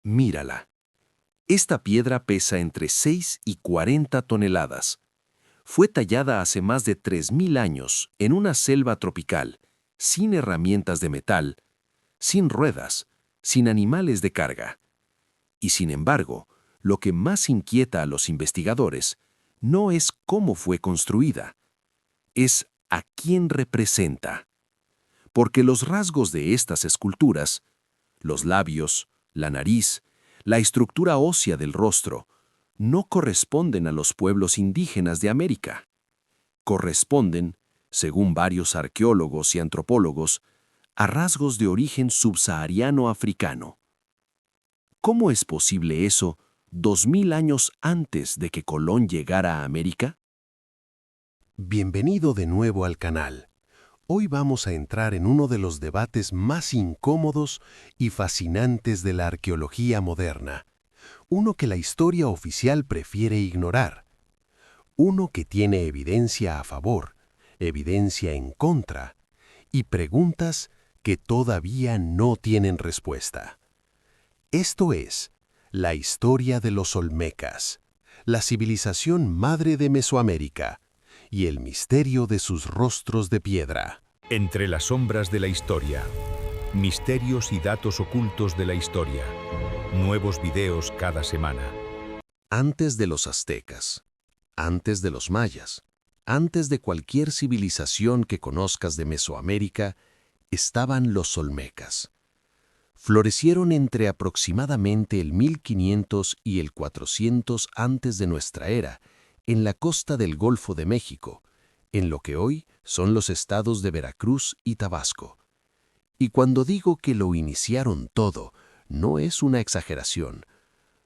Mírala. Esta piedra pesa entre 6 y 40 toneladas. Fue tallada hace más de 3000 años en una selva tropical, sin herramientas de metal, sin ruedas, sin animales de carga. Y sin embargo, lo que más inquieta a los investigadores no es cómo fue construida, es a quién representa. Porque los rasgos de estas esculturas, los labios, la nariz, la estructura ósea del rostro, no corresponden a los pueblos indígenas de América. Corresponden, según varios arqueólogos y antropólogos, a rasgos de origen subsahariano africano. ¿Cómo es posible eso 2000 años antes de que Colón llegara a América? Bienvenido de nuevo al canal. Hoy vamos a entrar en uno de los debates más incómodos y fascinantes de la arqueología moderna. Uno que la historia oficial prefiere ignorar. Uno que tiene evidencia a favor, evidencia en contra, y preguntas que todavía no tienen respuesta. Esto es la historia de los Olmecas, la civilización madre de Mesoamérica y el misterio de sus rostros de piedra. Entre las sombras de la historia. Misterios y datos ocultos de la historia. Nuevos videos cada semana. Antes de los aztecas, antes de los mayas, antes de cualquier civilización que conozcas de Mesoamérica, estaban los Olmecas. Florecieron entre aproximadamente el 1500 y el 400 antes de nuestra era, en la costa del Golfo de México, en lo que hoy son los estados de Veracruz y Tabasco. Y cuando digo que lo iniciaron todo, no es una exageración.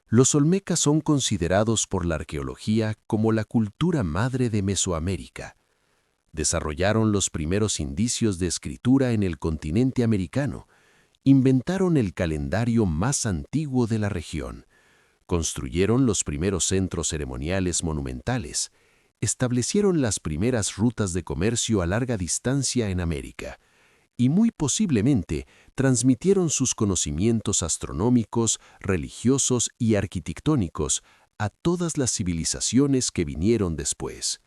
Los Olmecas son considerados por la arqueología como la cultura madre de Mesoamérica. Desarrollaron los primeros indicios de escritura en el continente americano, inventaron el calendario más antiguo de la región, construyeron los primeros centros ceremoniales monumentales, establecieron las primeras rutas de comercio a larga distancia en América, y muy posiblemente transmitieron sus conocimientos astronómicos, religiosos y arquitectónicos a todas las civilizaciones que vinieron después.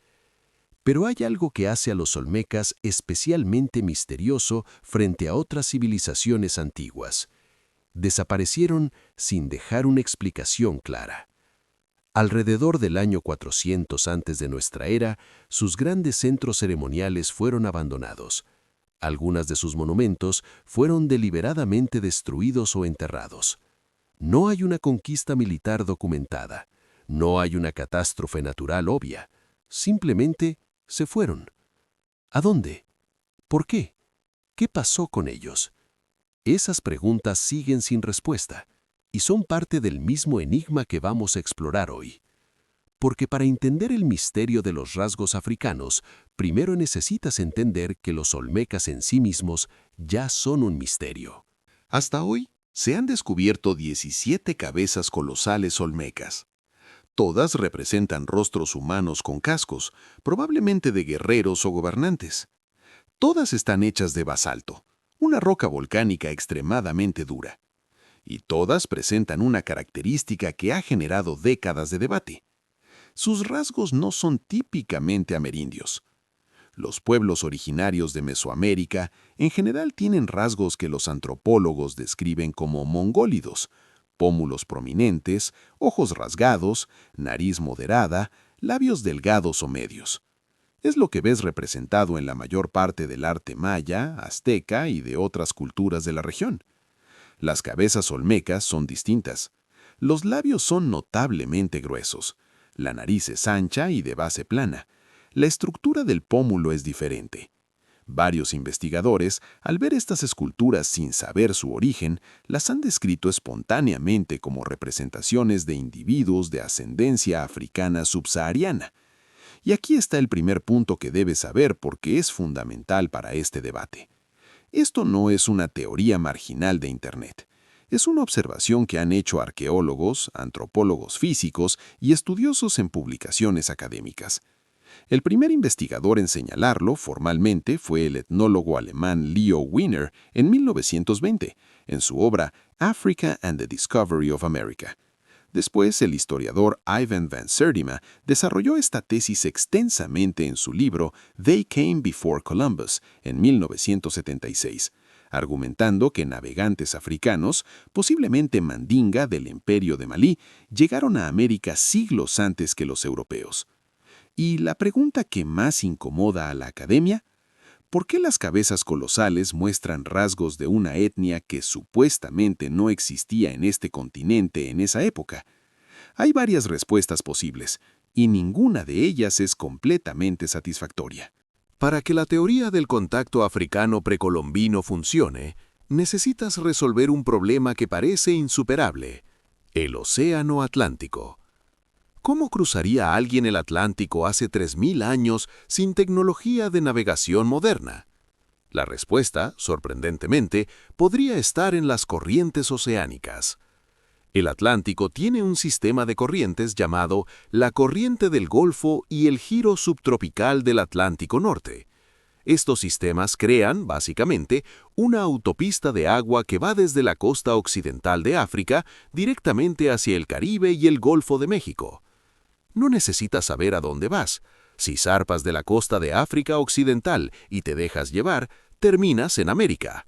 Pero hay algo que hace a los Olmecas especialmente misterioso frente a otras civilizaciones antiguas. Desaparecieron sin dejar una explicación clara. Alrededor del año 400 antes de nuestra era, sus grandes centros ceremoniales fueron abandonados. Algunas de sus monumentos fueron deliberadamente destruidos o enterrados. No hay una conquista militar documentada. No hay una catástrofe natural obvia. Simplemente se fueron. ¿A dónde? ¿Por qué? ¿Qué pasó con ellos? Esas preguntas siguen sin respuesta y son parte del mismo enigma que vamos a explorar hoy. Porque para entender el misterio de los rasgos africanos, primero necesitas entender que los Olmecas en sí mismos ya son un misterio. Hasta hoy se han descubierto 17 cabezas colosales olmecas. Todas representan rostros humanos con cascos, probablemente de guerreros o gobernantes. Todas están hechas de basalto, una roca volcánica extremadamente dura. Y todas presentan una característica que ha generado décadas de debate. Sus rasgos no son típicamente amerindios. Los pueblos originarios de Mesoamérica en general tienen rasgos que los antropólogos describen como mongólidos: pómulos prominentes, ojos rasgados, nariz moderada, labios delgados o medios. Es lo que ves representado en la mayor parte del arte maya, azteca y de otras culturas de la región. Las cabezas olmecas son distintas. Los labios son notablemente gruesos. La nariz es ancha y de base plana. La estructura del pómulo es diferente. Varios investigadores, al ver estas esculturas sin saber su origen, las han descrito espontáneamente como representaciones de individuos de ascendencia africana subsahariana. Y aquí está el primer punto que debes saber porque es fundamental para este debate. Esto no es una teoría marginal de Internet. Es una observación que han hecho arqueólogos, antropólogos físicos y estudiosos en publicaciones académicas. El primer investigador en señalarlo formalmente fue el etnólogo alemán Leo Wiener en 1920, en su obra Africa and the Discovery of America. Después, el historiador Ivan van Sertima desarrolló esta tesis extensamente en su libro They Came Before Columbus, en 1976, argumentando que navegantes africanos, posiblemente Mandinga del Imperio de Malí, llegaron a América siglos antes que los europeos. Y la pregunta que más incomoda a la academia: ¿por qué las cabezas colosales muestran rasgos de una etnia que supuestamente no existía en este continente en esa época? Hay varias respuestas posibles, y ninguna de ellas es completamente satisfactoria. Para que la teoría del contacto africano precolombino funcione, necesitas resolver un problema que parece insuperable: el Océano Atlántico. ¿Cómo cruzaría alguien el Atlántico hace 3000 años sin tecnología de navegación moderna? La respuesta, sorprendentemente, podría estar en las corrientes oceánicas. El Atlántico tiene un sistema de corrientes llamado la corriente del Golfo y el giro subtropical del Atlántico Norte. Estos sistemas crean, básicamente, una autopista de agua que va desde la costa occidental de África directamente hacia el Caribe y el Golfo de México. No necesitas saber a dónde vas. Si zarpas de la costa de África Occidental y te dejas llevar, terminas en América.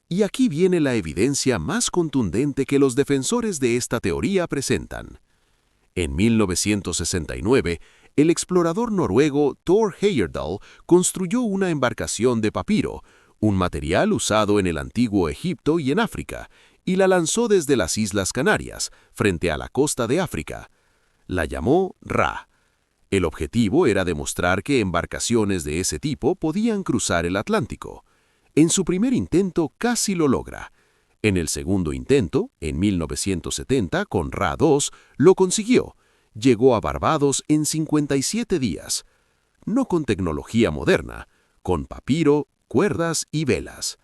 Y aquí viene la evidencia más contundente que los defensores de esta teoría presentan. En 1969, el explorador noruego Thor Heyerdahl construyó una embarcación de papiro, un material usado en el antiguo Egipto y en África, y la lanzó desde las Islas Canarias, frente a la costa de África. La llamó Ra. El objetivo era demostrar que embarcaciones de ese tipo podían cruzar el Atlántico. En su primer intento casi lo logra. En el segundo intento, en 1970, con Ra 2, lo consiguió. Llegó a Barbados en 57 días. No con tecnología moderna, con papiro, cuerdas y velas.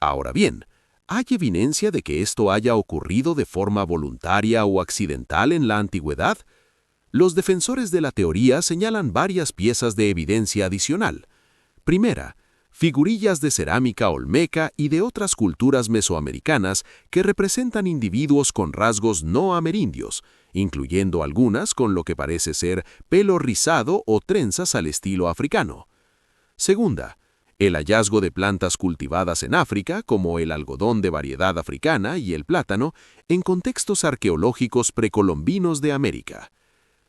Ahora bien, ¿hay evidencia de que esto haya ocurrido de forma voluntaria o accidental en la antigüedad? Los defensores de la teoría señalan varias piezas de evidencia adicional. Primera, figurillas de cerámica olmeca y de otras culturas mesoamericanas que representan individuos con rasgos no amerindios, incluyendo algunas con lo que parece ser pelo rizado o trenzas al estilo africano. Segunda, el hallazgo de plantas cultivadas en África, como el algodón de variedad africana y el plátano, en contextos arqueológicos precolombinos de América.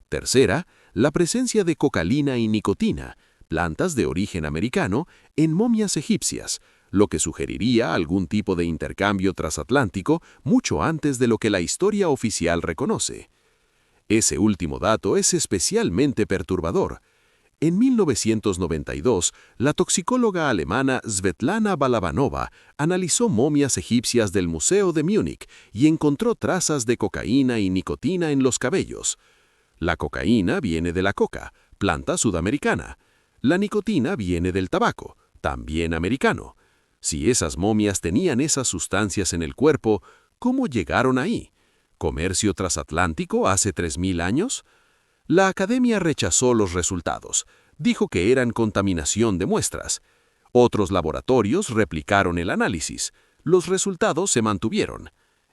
Tercera, la presencia de cocalina y nicotina, plantas de origen americano, en momias egipcias, lo que sugeriría algún tipo de intercambio transatlántico mucho antes de lo que la historia oficial reconoce. Ese último dato es especialmente perturbador. En 1992, la toxicóloga alemana Svetlana Balabanova analizó momias egipcias del Museo de Múnich y encontró trazas de cocaína y nicotina en los cabellos. La cocaína viene de la coca, planta sudamericana. La nicotina viene del tabaco, también americano. Si esas momias tenían esas sustancias en el cuerpo, ¿cómo llegaron ahí? ¿Comercio transatlántico hace 3000 años? La academia rechazó los resultados. Dijo que eran contaminación de muestras. Otros laboratorios replicaron el análisis. Los resultados se mantuvieron.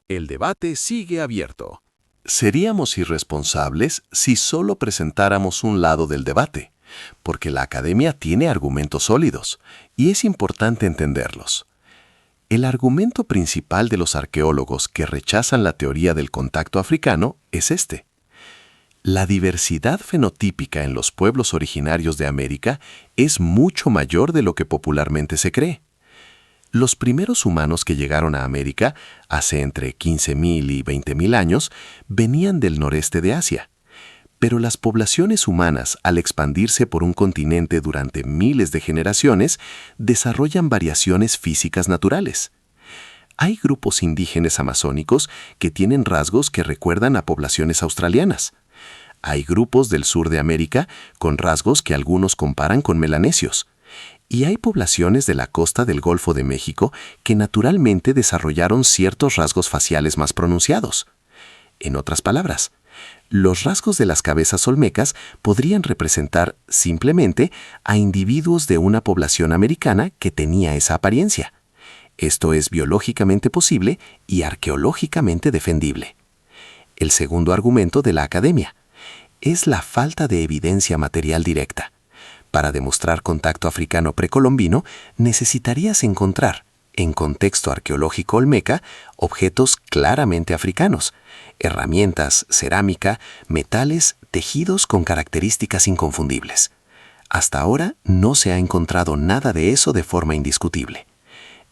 El debate sigue abierto. Seríamos irresponsables si solo presentáramos un lado del debate, porque la academia tiene argumentos sólidos, y es importante entenderlos. El argumento principal de los arqueólogos que rechazan la teoría del contacto africano es este. La diversidad fenotípica en los pueblos originarios de América es mucho mayor de lo que popularmente se cree. Los primeros humanos que llegaron a América, hace entre 15.000 y 20.000 años, venían del noreste de Asia. Pero las poblaciones humanas, al expandirse por un continente durante miles de generaciones, desarrollan variaciones físicas naturales. Hay grupos indígenas amazónicos que tienen rasgos que recuerdan a poblaciones australianas. Hay grupos del sur de América con rasgos que algunos comparan con melanesios. Y hay poblaciones de la costa del Golfo de México que naturalmente desarrollaron ciertos rasgos faciales más pronunciados. En otras palabras, los rasgos de las cabezas olmecas podrían representar simplemente a individuos de una población americana que tenía esa apariencia. Esto es biológicamente posible y arqueológicamente defendible. El segundo argumento de la academia es la falta de evidencia material directa. Para demostrar contacto africano precolombino, necesitarías encontrar, en contexto arqueológico olmeca, objetos claramente africanos, herramientas, cerámica, metales, tejidos con características inconfundibles. Hasta ahora no se ha encontrado nada de eso de forma indiscutible.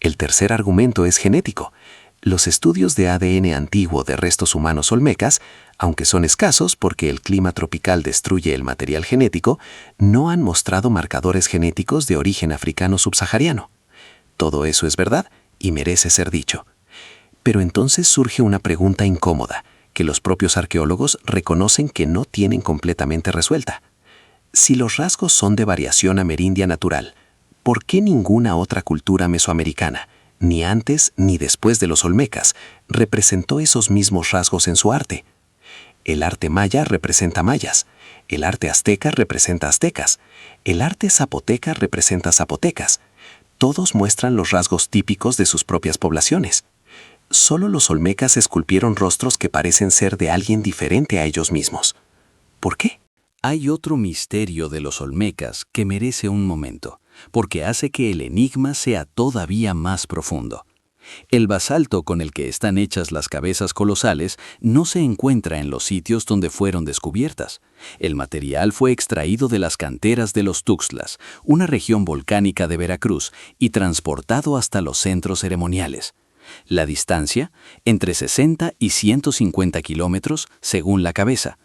El tercer argumento es genético. Los estudios de ADN antiguo de restos humanos olmecas, aunque son escasos porque el clima tropical destruye el material genético, no han mostrado marcadores genéticos de origen africano subsahariano. Todo eso es verdad y merece ser dicho. Pero entonces surge una pregunta incómoda, que los propios arqueólogos reconocen que no tienen completamente resuelta. Si los rasgos son de variación amerindia natural, ¿por qué ninguna otra cultura mesoamericana, ni antes ni después de los olmecas, representó esos mismos rasgos en su arte? El arte maya representa mayas, el arte azteca representa aztecas, el arte zapoteca representa zapotecas. Todos muestran los rasgos típicos de sus propias poblaciones. Solo los olmecas esculpieron rostros que parecen ser de alguien diferente a ellos mismos. ¿Por qué? Hay otro misterio de los olmecas que merece un momento, porque hace que el enigma sea todavía más profundo. El basalto con el que están hechas las cabezas colosales no se encuentra en los sitios donde fueron descubiertas. El material fue extraído de las canteras de los Tuxtlas, una región volcánica de Veracruz, y transportado hasta los centros ceremoniales. La distancia, entre 60 y 150 kilómetros según la cabeza.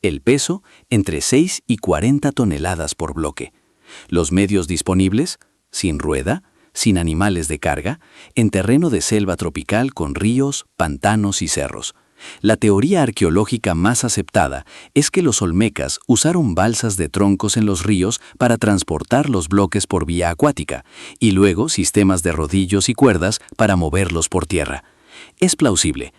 El peso, entre 6 y 40 toneladas por bloque. Los medios disponibles, sin rueda, sin animales de carga, en terreno de selva tropical con ríos, pantanos y cerros. La teoría arqueológica más aceptada es que los olmecas usaron balsas de troncos en los ríos para transportar los bloques por vía acuática y luego sistemas de rodillos y cuerdas para moverlos por tierra. Es plausible.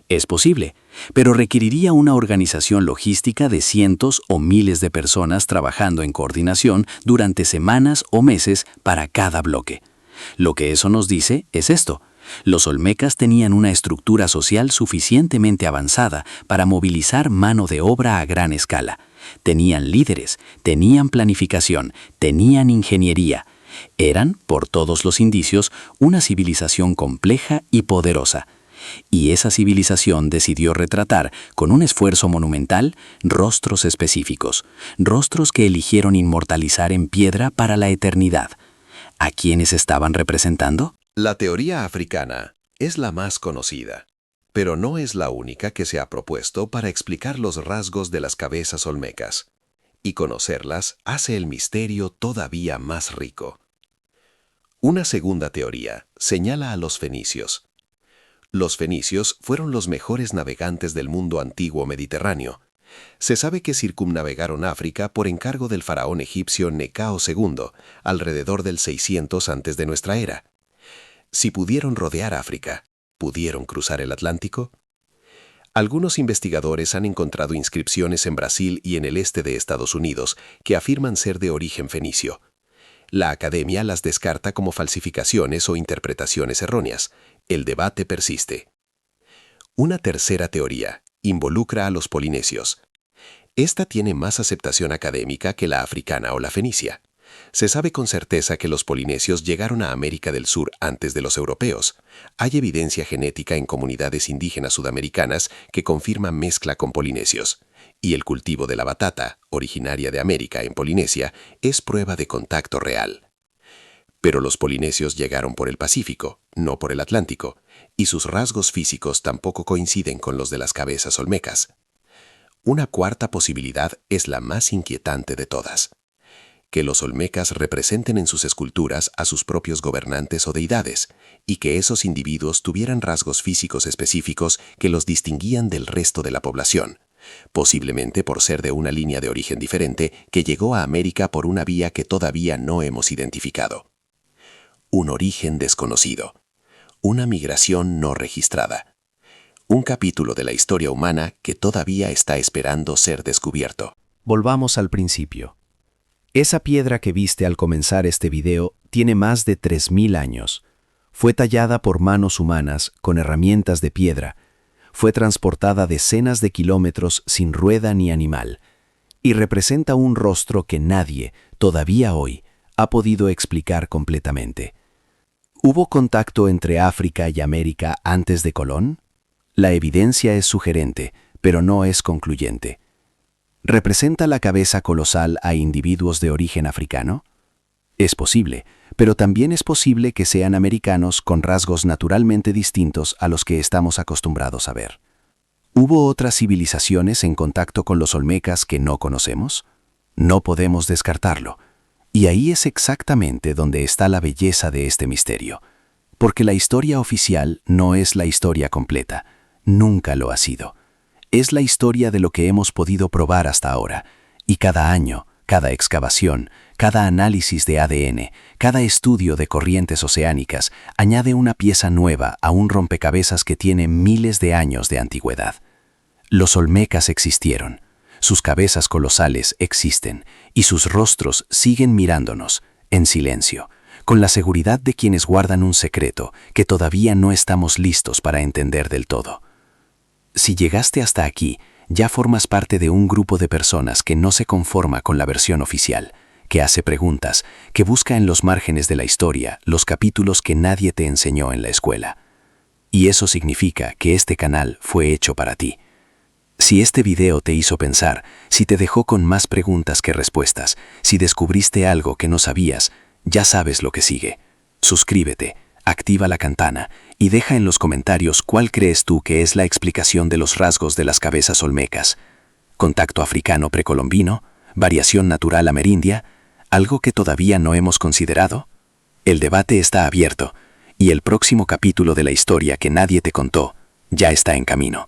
Es posible, pero requeriría una organización logística de cientos o miles de personas trabajando en coordinación durante semanas o meses para cada bloque. Lo que eso nos dice es esto: los olmecas tenían una estructura social suficientemente avanzada para movilizar mano de obra a gran escala. Tenían líderes, tenían planificación, tenían ingeniería. Eran, por todos los indicios, una civilización compleja y poderosa. Y esa civilización decidió retratar, con un esfuerzo monumental, rostros específicos, rostros que eligieron inmortalizar en piedra para la eternidad. ¿A quiénes estaban representando? La teoría africana es la más conocida, pero no es la única que se ha propuesto para explicar los rasgos de las cabezas olmecas, y conocerlas hace el misterio todavía más rico. Una segunda teoría señala a los fenicios. Los fenicios fueron los mejores navegantes del mundo antiguo mediterráneo. Se sabe que circunnavegaron África por encargo del faraón egipcio Necao II, alrededor del 600 antes de nuestra era. Si pudieron rodear África, ¿pudieron cruzar el Atlántico? Algunos investigadores han encontrado inscripciones en Brasil y en el este de Estados Unidos que afirman ser de origen fenicio. La academia las descarta como falsificaciones o interpretaciones erróneas. El debate persiste. Una tercera teoría involucra a los polinesios. Esta tiene más aceptación académica que la africana o la fenicia. Se sabe con certeza que los polinesios llegaron a América del Sur antes de los europeos. Hay evidencia genética en comunidades indígenas sudamericanas que confirma mezcla con polinesios. Y el cultivo de la batata, originaria de América en Polinesia, es prueba de contacto real. Pero los polinesios llegaron por el Pacífico, no por el Atlántico, y sus rasgos físicos tampoco coinciden con los de las cabezas olmecas. Una cuarta posibilidad es la más inquietante de todas: que los olmecas representen en sus esculturas a sus propios gobernantes o deidades, y que esos individuos tuvieran rasgos físicos específicos que los distinguían del resto de la población, posiblemente por ser de una línea de origen diferente que llegó a América por una vía que todavía no hemos identificado. Un origen desconocido. Una migración no registrada. Un capítulo de la historia humana que todavía está esperando ser descubierto. Volvamos al principio. Esa piedra que viste al comenzar este video tiene más de 3000 años. Fue tallada por manos humanas con herramientas de piedra. Fue transportada decenas de kilómetros sin rueda ni animal. Y representa un rostro que nadie, todavía hoy, ha podido explicar completamente. ¿Hubo contacto entre África y América antes de Colón? La evidencia es sugerente, pero no es concluyente. ¿Representa la cabeza colosal a individuos de origen africano? Es posible, pero también es posible que sean americanos con rasgos naturalmente distintos a los que estamos acostumbrados a ver. ¿Hubo otras civilizaciones en contacto con los olmecas que no conocemos? No podemos descartarlo. Y ahí es exactamente donde está la belleza de este misterio. Porque la historia oficial no es la historia completa. Nunca lo ha sido. Es la historia de lo que hemos podido probar hasta ahora. Y cada año, cada excavación, cada análisis de ADN, cada estudio de corrientes oceánicas añade una pieza nueva a un rompecabezas que tiene miles de años de antigüedad. Los olmecas existieron. Sus cabezas colosales existen y sus rostros siguen mirándonos, en silencio, con la seguridad de quienes guardan un secreto que todavía no estamos listos para entender del todo. Si llegaste hasta aquí, ya formas parte de un grupo de personas que no se conforma con la versión oficial, que hace preguntas, que busca en los márgenes de la historia los capítulos que nadie te enseñó en la escuela. Y eso significa que este canal fue hecho para ti. Si este video te hizo pensar, si te dejó con más preguntas que respuestas, si descubriste algo que no sabías, ya sabes lo que sigue. Suscríbete, activa la campana y deja en los comentarios cuál crees tú que es la explicación de los rasgos de las cabezas olmecas. ¿Contacto africano precolombino? ¿Variación natural amerindia? ¿Algo que todavía no hemos considerado? El debate está abierto y el próximo capítulo de la historia que nadie te contó ya está en camino.